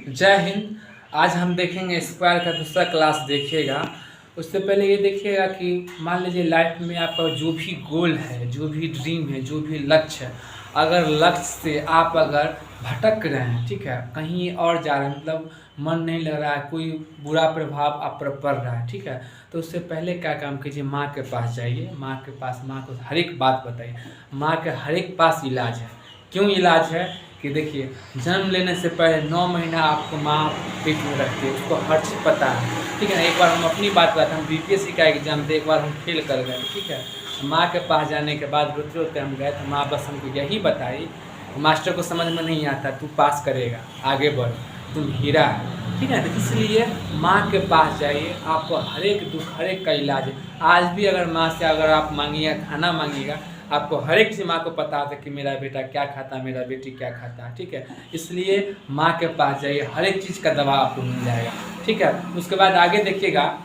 जय हिंद। आज हम देखेंगे स्क्वायर का दूसरा क्लास देखिएगा। उससे पहले ये देखिएगा कि मान लीजिए लाइफ में आपका जो भी गोल है, जो भी ड्रीम है, जो भी लक्ष्य है, अगर लक्ष्य से आप अगर भटक रहे हैं, ठीक है, कहीं और जा रहे हैं, मतलब मन नहीं लग रहा है, कोई बुरा प्रभाव आप पर पड़ रहा है, ठीक है, तो उससे पहले क्या काम कीजिए, माँ के पास जाइए। माँ के पास, माँ को हर एक बात बताइए। माँ के हर एक पास इलाज है। क्यों इलाज है कि देखिए, जन्म लेने से पहले 9 महीना आपको माँ पेट में रखती है, उसको हर चीज़ पता है, ठीक है ना। एक बार हम अपनी बात करते हैं, हम बीपीएससी का एग्जाम थे, एक बार हम फेल कर गए, ठीक है। माँ के पास जाने के बाद रोते रोते हम गए, तो माँ बस हमको यही बताई, मास्टर को समझ में नहीं आता, तू पास करेगा, आगे बढ़, तुम हीरा है, ठीक है। तो इसलिए माँ के पास जाइए, आपको हर एक दुख, हर एक का इलाज है। आज भी अगर माँ से अगर आप मांगिएगा, खाना मांगिएगा, आपको हर एक चीज़ माँ को पता है कि मेरा बेटा क्या खाता है, मेरा बेटी क्या खाता है, ठीक है। इसलिए माँ के पास जाइए, हर एक चीज़ का दवा आपको मिल जाएगा, ठीक है। उसके बाद आगे देखिएगा,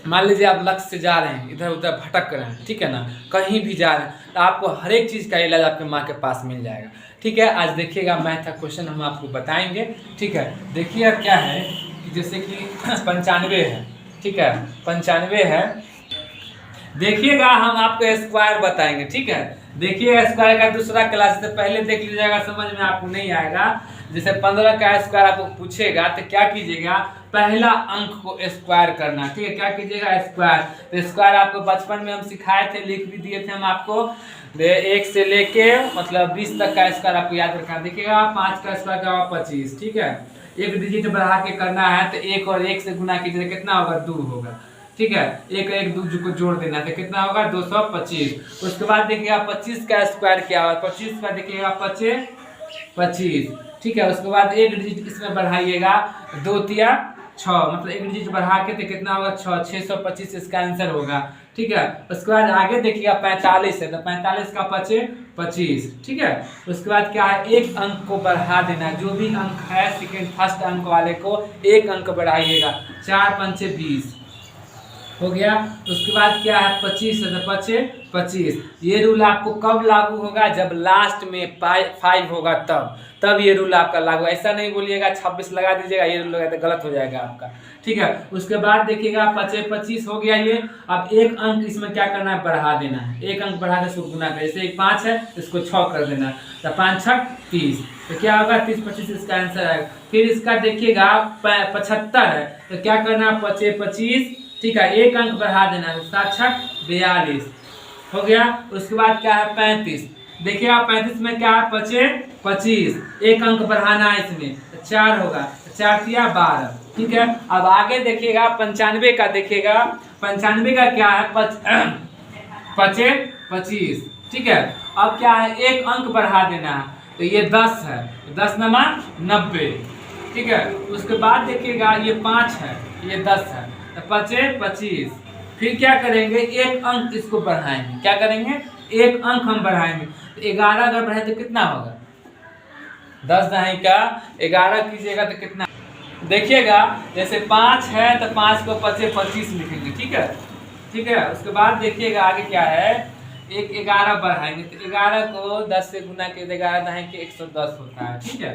मान लीजिए आप लक्ष्य से जा रहे हैं, इधर उधर भटक रहे हैं, ठीक है ना, कहीं भी जा रहे हैं, तो आपको हर एक चीज़ का इलाज आपके माँ के पास मिल जाएगा, ठीक है। आज देखिएगा मैथ का क्वेश्चन हम आपको बताएंगे, ठीक है। देखिए क्या है कि जैसे कि 95 है, ठीक है, 95 है। देखिएगा हम आपको स्क्वायर बताएंगे, ठीक है। देखिए स्क्वायर का दूसरा क्लास से पहले देख लीजिएगा, समझ में आपको नहीं आएगा। जैसे 15 का स्क्वायर आपको पूछेगा तो क्या कीजिएगा, पहला अंक को स्क्वायर करना, ठीक है। क्या कीजिएगा, स्क्वायर। तो स्क्वायर आपको बचपन में हम सिखाए थे, लिख भी दिए थे हम आपको। 1 से लेके मतलब 20 तक का स्क्वायर आपको याद रखना। देखिएगा 5 का स्क्वायर क्या होगा, 25, ठीक है। एक डिजिट बढ़ा के करना है तो 1 और 1 से गुना कीजिए, कितना होगा, 2 होगा, ठीक है। एक एक दो को जोड़ देना तो कितना होगा, 225। उसके बाद देखिएगा 25 का स्क्वायर क्या होगा, 25 का देखिएगा 25, ठीक है। उसके बाद एक डिजिट इसमें बढ़ाइएगा, 2 तिया 6, मतलब एक डिजिट बढ़ा के तो कितना होगा, 625 इसका आंसर होगा, ठीक है। उसके बाद आगे देखिएगा 45 है, तो 45 का 25, ठीक है। उसके बाद क्या है, एक अंक को बढ़ा देना, जो भी अंक है सेकेंड फर्स्ट अंक वाले को एक अंक बढ़ाइएगा, 4 पंचे 20 हो गया। उसके बाद क्या है, 25 है, तो 25। ये रूल आपको कब लागू होगा, जब लास्ट में 5 होगा, तब ये रूल आपका लागू। ऐसा नहीं बोलिएगा 26 लगा दीजिएगा, ये रूल लगा तो गलत हो जाएगा आपका, ठीक है। उसके बाद देखिएगा 25 हो गया ये। अब एक अंक इसमें क्या करना है, बढ़ा देना है, एक अंक बढ़ा के इसको गुना कर, जैसे 5 है इसको 6 कर देना, तो 5 6 30, तो क्या होगा 30 25 इसका आंसर आएगा। फिर इसका देखिएगा 75 है, तो क्या करना है, 25, ठीक है, एक अंक बढ़ा देना है, 7 6 42 हो गया। उसके बाद क्या है 35, देखिए आप 35 में क्या है, 25, एक अंक बढ़ाना है इसमें, 4 होगा, 4 तिया 12, ठीक है। अब आगे देखिएगा 95 का, देखिएगा 95 का क्या है, 25, ठीक है। अब क्या है, एक अंक बढ़ा देना है, तो ये 10 है, 10 नमा 90, ठीक है। उसके बाद देखिएगा ये 5 है, ये 10 है, 25। फिर क्या करेंगे, एक अंक इसको बढ़ाएंगे, क्या करेंगे, एक अंक हम बढ़ाएंगे, तो 11 अगर बढ़ाए तो कितना होगा, 10 दहाई का 11 कीजिएगा तो कितना, देखिएगा जैसे 5 है तो 5 को 25 लिखेंगे, ठीक है, ठीक है। उसके बाद देखिएगा आगे क्या है, एक 11 बढ़ाएंगे, तो 11 को 10 से गुना के 11 दहाई के 110 होता है, ठीक है।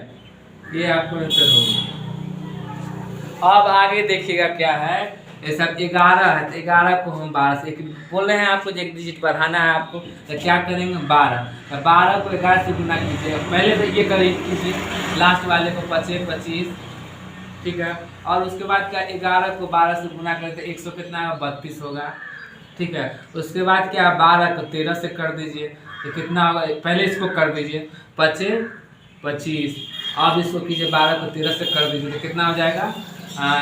ये आपको आंसर होगा। अब आगे देखिएगा क्या है, ये सब 11 है, तो 11 को हम 12 से, एक बोल रहे हैं आपको एक डिजिट बढ़ाना है आपको, तो क्या करेंगे, 12, तो 12 को 11 से गुना कीजिएगा, पहले तो ये करेंगे लास्ट वाले को 25, ठीक है। और उसके बाद क्या, 11 को 12 से गुना करते 100 कितना, 32 होगा, ठीक है। उसके बाद क्या, 12 को 13 से कर दीजिए, तो कितना होगा, पहले इसको कर दीजिए 25, अब इसको कीजिए 12 को 13 से कर दीजिए, तो कितना हो जाएगा,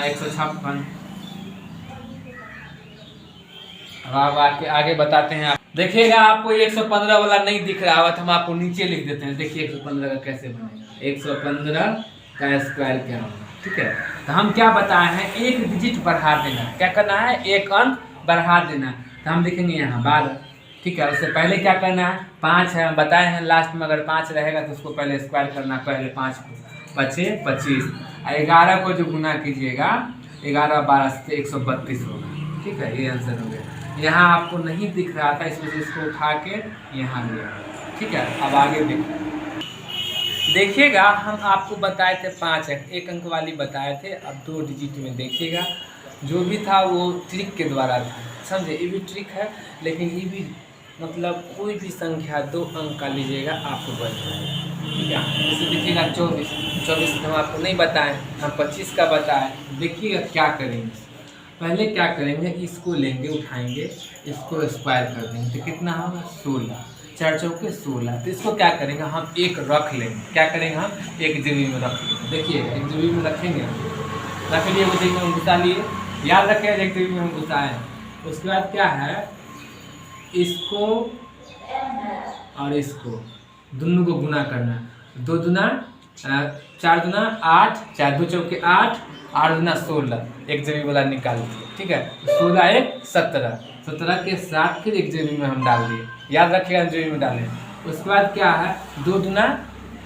156। अब आगे बताते हैं। देखिएगा आपको 115 वाला नहीं दिख रहा है, तो हम आपको नीचे लिख देते हैं। देखिए 115 का कैसे बनेगा, 115 का स्क्वायर क्या होगा, ठीक है। तो हम क्या बताए हैं, एक डिजिट बढ़ा देना, क्या करना है, एक अंक बढ़ा देना, तो हम लिखेंगे यहाँ 12, ठीक है। उससे पहले क्या करना है, 5 है, हम बताए हैं लास्ट में अगर 5 रहेगा तो उसको पहले स्क्वायर करना, पहले 5 को 25, 11 को जो गुना कीजिएगा 11 12 से 132 होगा, ठीक है। ये आंसर हो गया। यहाँ आपको नहीं दिख रहा था, इस वजह से इसको उठा के यहाँ लिया, ठीक है। अब आगे देखिए, देखिएगा हम आपको बताए थे 5 अंक, 1 अंक वाली बताए थे। अब 2 डिजिट में देखिएगा, जो भी था वो ट्रिक के द्वारा था, समझे। ये भी ट्रिक है, लेकिन ये भी मतलब कोई भी संख्या 2 अंक का लीजिएगा आपको बढ़ जाएगा, ठीक है। जैसे देखिएगा 24 हम आपको नहीं बताएं, हम 25 का बताएं। देखिएगा क्या करेंगे, पहले क्या करेंगे, इसको लेंगे, उठाएंगे, इसको स्क्वायर कर देंगे तो कितना होगा 16, 4 चौके 16। तो इसको क्या करेंगे, हम एक रख लेंगे। क्या करेंगे, हम एक जेबी में रख लेंगे। देखिए एक जेबी में रखेंगे, रख लिए, वो जेबी में हम घुसा लिए, याद रखें एक जेबी में हम घुसाए। उसके बाद क्या है, इसको और इसको दोनों को गुना करना है। 2 दूना 4 दूना 8, 4 2 चौके 8, 8 दूना 16, एक जेबी वाला निकाल दिए, ठीक है। 16 1 17, 17 के साथ फिर एक जेबी में हम डाल दिए, याद रखिएगा जेबी में डालें। उसके बाद क्या है, 2 दूना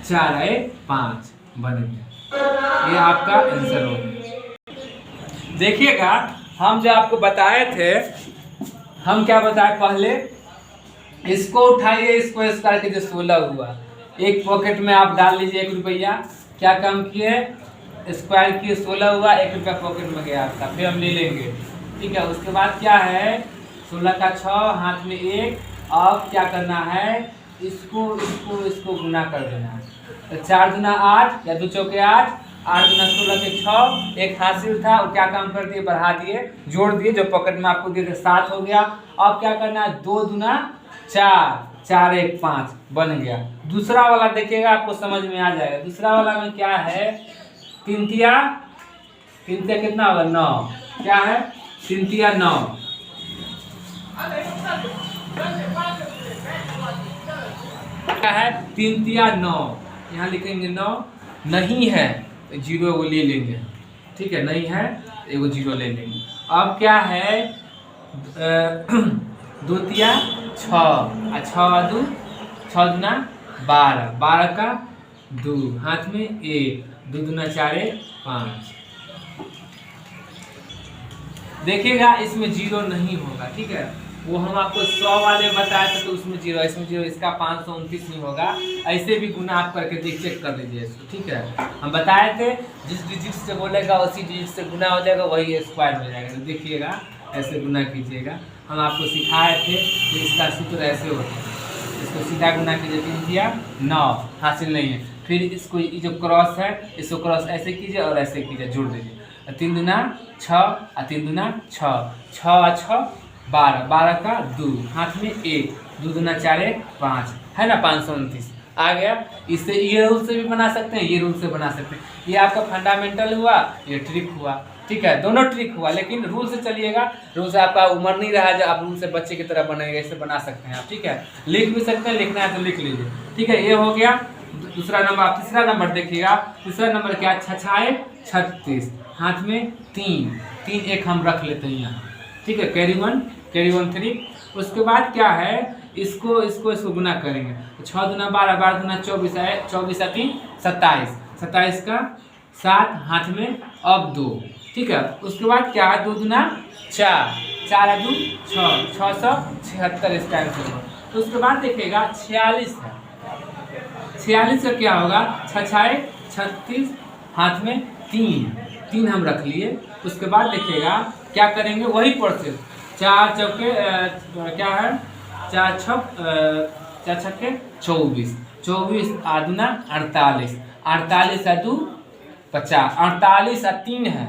4 1 5 बन गया, ये आपका आंसर हो गया। देखिएगा हम जो आपको बताए थे, हम क्या बताए पहले, इसको उठाइए, इसको स्क्वायर कीजिए, 16 हुआ। एक पॉकेट में आप डाल लीजिए 1 रुपया, क्या काम किए, स्क्वायर किए, 16 हुआ, 1 रुपया पॉकेट में गया आपका, फिर हम ले लेंगे, ठीक है। उसके बाद क्या है, 16 का 6, हाथ में 1, अब क्या करना है, इसको इसको इसको गुना कर देना है। तो 4 दूना 8 या 2 चौके 8, 8 दूना 16 के 6, एक हासिल था वो क्या काम कर दिए, बढ़ा दिए, जोड़ दिए, जो पॉकेट में आपको दिए थे 7 हो गया। अब क्या करना है, 2 दूना 4, 4 1 5 बन गया। दूसरा वाला देखिएगा, आपको समझ में आ जाएगा। दूसरा वाला में क्या है, 3 तिया कितना होगा 9, क्या है 3 तिया 9, क्या है 3 तिया 9, यहाँ लिखेंगे 9, नहीं है तो 0 वो ले लेंगे, ठीक है, नहीं है एगो 0 ले लेंगे। अब क्या है, 2 तिया 6, 6 2, 6 दूना 12, 12 का 2, हाथ में 1, 2 दूना 4 1 5। देखिएगा इसमें 0 नहीं होगा, ठीक है। वो हम आपको 100 वाले बताए थे तो उसमें 0, इसमें 0, इसका 529 नहीं होगा। ऐसे भी गुना आप करके चेक कर लीजिए इसको, ठीक है। हम बताए थे जिस डिजिट से बोलेगा उसी डिजिट से गुना हो जाएगा, वही स्क्वायर हो जाएगा। तो देखिएगा ऐसे गुना कीजिएगा, हम आपको सिखाए थे कि इसका सूत्र ऐसे होता है। इसको सीधा गुना कीजिए, 3 तिया 9, हासिल नहीं है। फिर इसको ये जो क्रॉस है, इसको क्रॉस ऐसे कीजिए और ऐसे कीजिए, जोड़ दीजिए। 3 दूना 6 और 3 दूना 6, 6 और 6 12, 12 का 2, हाथ में 1, 2 दूना 4 1 5, है ना 529 आ गया। इससे ये रूल से भी बना सकते हैं, ये रूल से बना सकते हैं। ये आपका फंडामेंटल हुआ, ये ट्रिक हुआ, ठीक है, दोनों ट्रिक हुआ। लेकिन रूल से चलिएगा, रूल से आपका उम्र नहीं रहा जो आप रूल से बच्चे की तरह बनेगा, इससे बना सकते हैं आप, ठीक है। लिख भी सकते हैं, लिखना है तो लिख लीजिए, ठीक है। ये हो गया दूसरा नंबर। तीसरा नंबर देखिएगा, तीसरा नंबर क्या, 6 36, हाथ में 3, 3 1 हम रख लेते हैं यहाँ, ठीक है, कैरी 1 3। उसके बाद क्या है, इसको गुना करेंगे, 6 दूना 12, 12 दूना 24 है, 24 और 3 27, 27 का 7, हाथ में अब 2, ठीक है। उसके बाद क्या है, 2 दूना 4, 4 और 2 6, 676 इसका आंसर होगा। तो उसके बाद देखिएगा 46 है, 46 का क्या होगा, 6 6 36, हाथ में 3 हम रख लिए। उसके बाद देखिएगा क्या करेंगे, वही प्रोसेस, 4 चौके क्या है, 4 छक्के 24, 24 आदुना 48, 48 और 2 50, 48 और 3 है,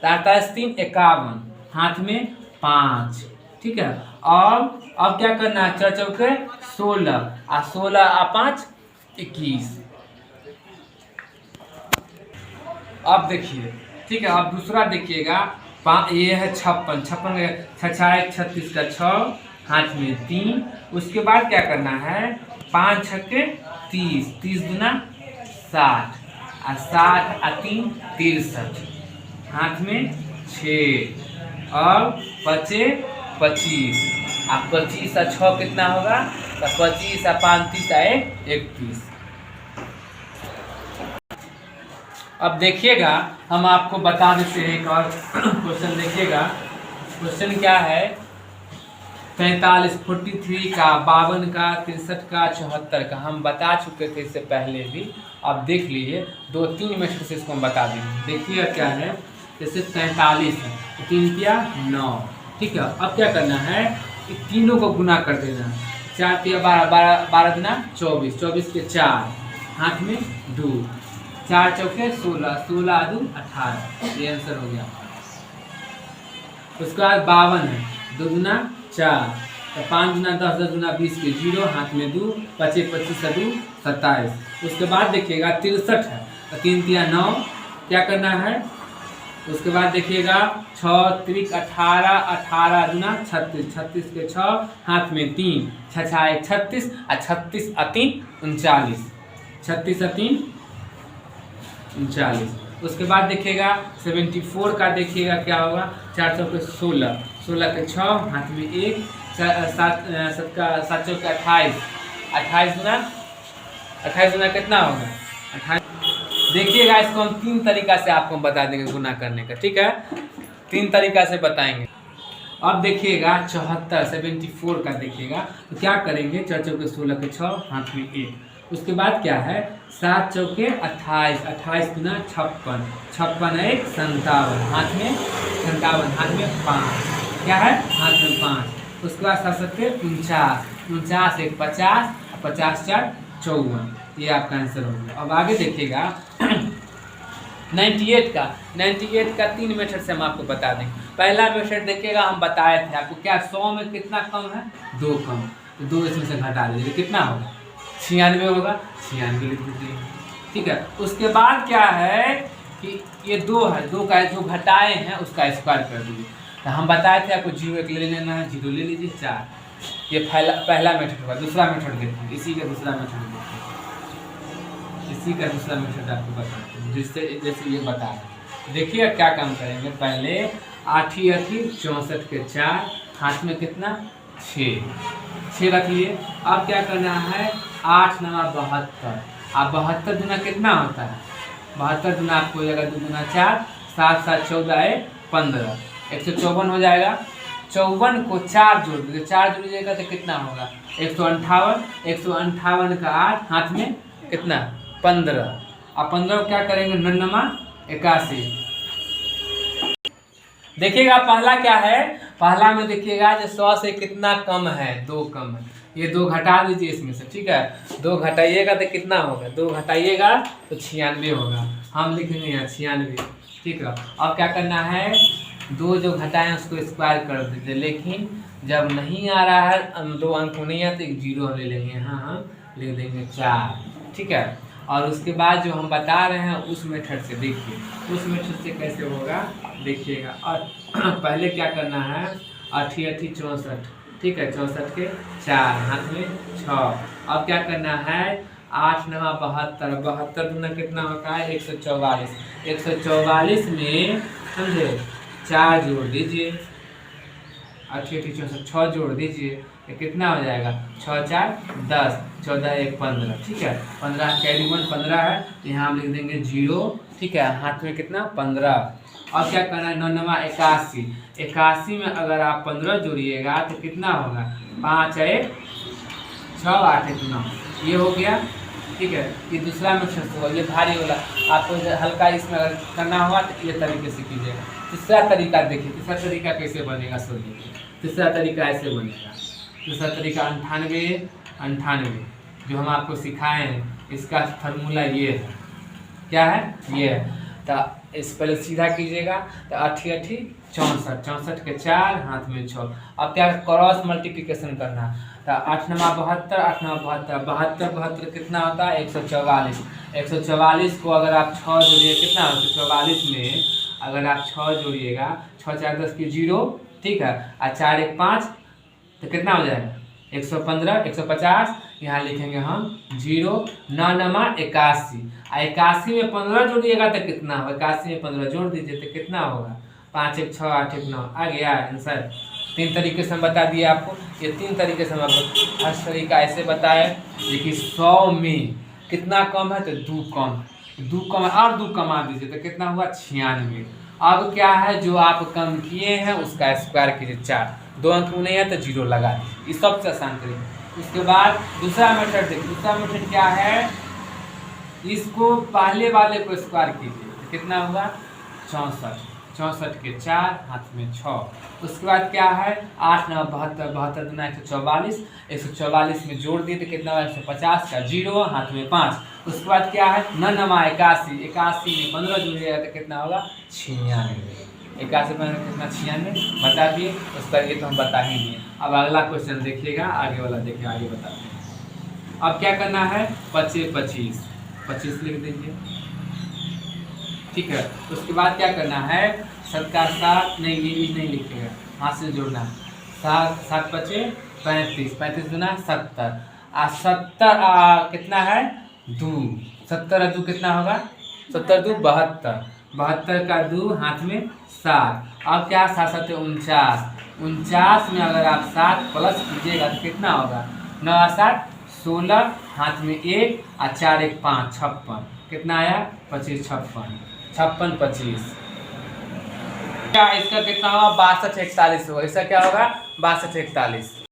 48 3 51, हाथ में 5, ठीक है। और अब क्या करना है, 4 चौके 16 और 16 और 5 21। अब देखिए, ठीक है, अब दूसरा देखिएगा, ये है 56, 56 6 36 का 6, हाथ में 3। उसके बाद क्या करना है, 5 छक्के 30, 30 दूना 60 और 60 और 3 63, हाथ में 6 और 25 25 और 25 और 6 कितना होगा, तो 25 और 5 30 और 31। अब देखिएगा हम आपको बता देते हैं एक और क्वेश्चन। देखिएगा क्वेश्चन क्या है, 43, 43 का, 52 का, 63 का, 74 का हम बता चुके थे इससे पहले भी। आप देख लीजिए 2-3 मेथड से इसको हम बता देंगे। देखिए क्या है, जैसे 43 है तो 3 तिया 9, ठीक है। अब क्या करना है, तीनों को गुना कर देना। 4 तिया 12, 12 दुना 24, 24 के 4, हाथ में 2, 4 चौके 16, 16 2 18, ये आंसर हो गया। उसके बाद 52 है, 2 दुना 4, तो 5 दुना 10, 10 दुना 20 के 0, हाथ में 2, 25 25 2 27। उसके बाद देखिएगा 63 है तो 3 तिया 9, क्या करना है। उसके बाद देखिएगा 6 त्रिक 18, 18 दुना 36, 36 के 6, हाथ में 3, 6 6 36 और 36 3 39, 36 3 39। उसके बाद देखिएगा 74 का, देखिएगा क्या होगा, 4 चौके 16, 16 के 6, हाथ में 1, 7 चौके 28, 28 गुना कितना होगा 28। देखिएगा इसको हम 3 तरीका से आपको बता देंगे गुना करने का, ठीक है, 3 तरीका से बताएंगे। अब देखिएगा 74 का देखिएगा तो क्या करेंगे, 4 चौके 16 के 6, हाथ में 1। उसके बाद क्या है, 7 चौके 28, 28 गुना 56, 56 1 57, हाथ में 57, हाथ में 5, क्या है, हाथ में 5। उसके बाद 7 7 49, 49 1 50, 50 4 54, ये आपका आंसर हो गया। अब आगे देखिएगा 98 का 3 मेथड से हम आपको बता देंगे। पहला मेथड देखिएगा हम बताए थे आपको, क्या 100 में कितना कम है, 2 कम, तो 2 इसमें से घटा दीजिए, कितना होगा 96 होगा, 96 लिख दीजिए, ठीक है। उसके बाद क्या है कि ये 2 है, 2 का जो घटाए हैं उसका स्क्वायर कर दीजिए। तो हम बताए थे आपको 0 1 ले लेना है, 0 ले लीजिए 4, ये पहला मेथड होगा। दूसरा मेथड देखिए, इसी का दूसरा मेथड देखिए, इसी का दूसरा मेथड आपको बताते हैं, जिससे जैसे ये बता रहे। देखिए क्या काम करेंगे, पहले 8 64 के 4, हाथ में कितना 6 रख लिए। अब क्या करना है, 8 9 72, अब 72 दुना कितना होता है, 72 दुना आपको हो जाएगा 2 दुना 4, 7 7 14 15, 154 हो जाएगा। 54 को 4 जोड़ दीजिए, 4 जोड़िएगा तो कितना होगा 158, 158 का 8, हाथ में कितना 15, अब 15 को क्या करेंगे 9 81। देखिएगा पहला क्या है, पहला में देखिएगा जो 100 से कितना कम है, 2 कम है, ये 2 घटा दीजिए इसमें से, ठीक है। 2 घटाइएगा तो कितना होगा, 2 घटाइएगा तो 96 होगा, हम लिखेंगे यहाँ 96, ठीक है। अब क्या करना है, 2 जो घटाएं उसको स्क्वायर कर दीजिए, लेकिन जब नहीं आ रहा है 2 अंक नहीं आते, 0 ले लेंगे, हाँ हम लिख देंगे 4, ठीक है। और उसके बाद जो हम बता रहे हैं उस मेथड से देखिए, उस मेथड से कैसे होगा देखिएगा। और पहले क्या करना है, 8 64, ठीक है, 64 के 4, हाथ में 6। अब क्या करना है, 8 9 72, 72 दुना कितना होता है 144, 144 में समझे 4 जोड़ दीजिए, 8 64 6 जोड़ दीजिए, ये कितना हो जाएगा 6 4 10, 14 1 15, ठीक है। 15 कैरी 1 15 है, यहाँ हम लिख देंगे 0, ठीक है, हाथ में कितना 15। अब क्या करना है, 9 9 81, 81 में अगर आप 15 जोड़िएगा तो कितना होगा 5 1 6 8 1 9, ये हो गया, ठीक है। ये दूसरा मेथड होगा, ये भारी वाला आपको हल्का इसमें अगर करना हुआ तो ये तरीके से कीजिएगा। तीसरा तरीका देखिए, तीसरा तरीका कैसे बनेगा सुनिए। तीसरा तरीका ऐसे बनेगा, दूसरा तरीका 98 जो हम आपको सिखाए हैं, इसका फार्मूला ये है, क्या है ये है। तो इस पहले सीधा कीजिएगा, तो 8 8 64, 64 के 4, हाथ में 6। अब क्या क्रॉस मल्टीप्लिकेशन करना, तो 8 9 72, 8 9 72, 72 72 कितना होता है 144, 144 को अगर आप 6 जोड़िए कितना होता है 144 में अगर आप 6 जोड़िएगा, 6 4 10 की 0, ठीक है, और 4 1 5 तो कितना हो जाएगा 115, 150, यहाँ लिखेंगे हम 0 9 9 81, 81 में 15 जोड़िएगा तो कितना होगा, 81 में 15 जोड़ दीजिए तो कितना होगा 5 1 6 8 1 9, आ गया आंसर। 3 तरीके से हम बता दिए आपको, ये 3 तरीके से हम आपको फर्स्ट तरीका ऐसे बताए। देखिए 100 में कितना कम है तो 2 कम, 2 कम और 2 कमा दीजिए तो कितना हुआ 96। अब क्या है जो आप कम किए हैं उसका स्क्वायर कीजिए 4, 2 अंक में नहीं है तो 0 लगा दीजिए, इस सबसे आसान तरीका। उसके बाद दूसरा मेथड देखिए, दूसरा मेथड क्या है, इसको पहले वाले को स्क्वायर कीजिए तो कितना होगा 64, 64 के 4 हाथ में 6। उसके बाद क्या है 8 9 72, 72 दूना 144, 144 में जोड़ दिए तो कितना होगा 150 का 0 हाथ में 5। उसके बाद क्या है 9 9 81, 81 में 15 जोड़िएगा तो कितना होगा 96, 81 में कितना 96 बता दिए। उसका ये तो हम बता ही दिए। अब अगला क्वेश्चन देखिएगा, आगे वाला देखिए, आगे बताते हैं। अब क्या करना है 25 25 25 लिख दीजिए, ठीक है। उसके बाद क्या करना है 7 का 7 नहीं, ये नहीं लिखेगा, हाथ से जोड़ना। 7 7 पचे 35, 35 दूना 70, 70 कितना है 2, 70 2 कितना होगा 70 2 72, 72 का 2 हाथ में 7। अब क्या 7 7 49, 49 में अगर आप 7 प्लस कीजिएगा तो कितना होगा 9 7 16 हाथ में 1 और 4 1 5 56, कितना आया 25 56, 56 25। क्या इसका कितना होगा 62 41 होगा, इसका क्या होगा 62 41।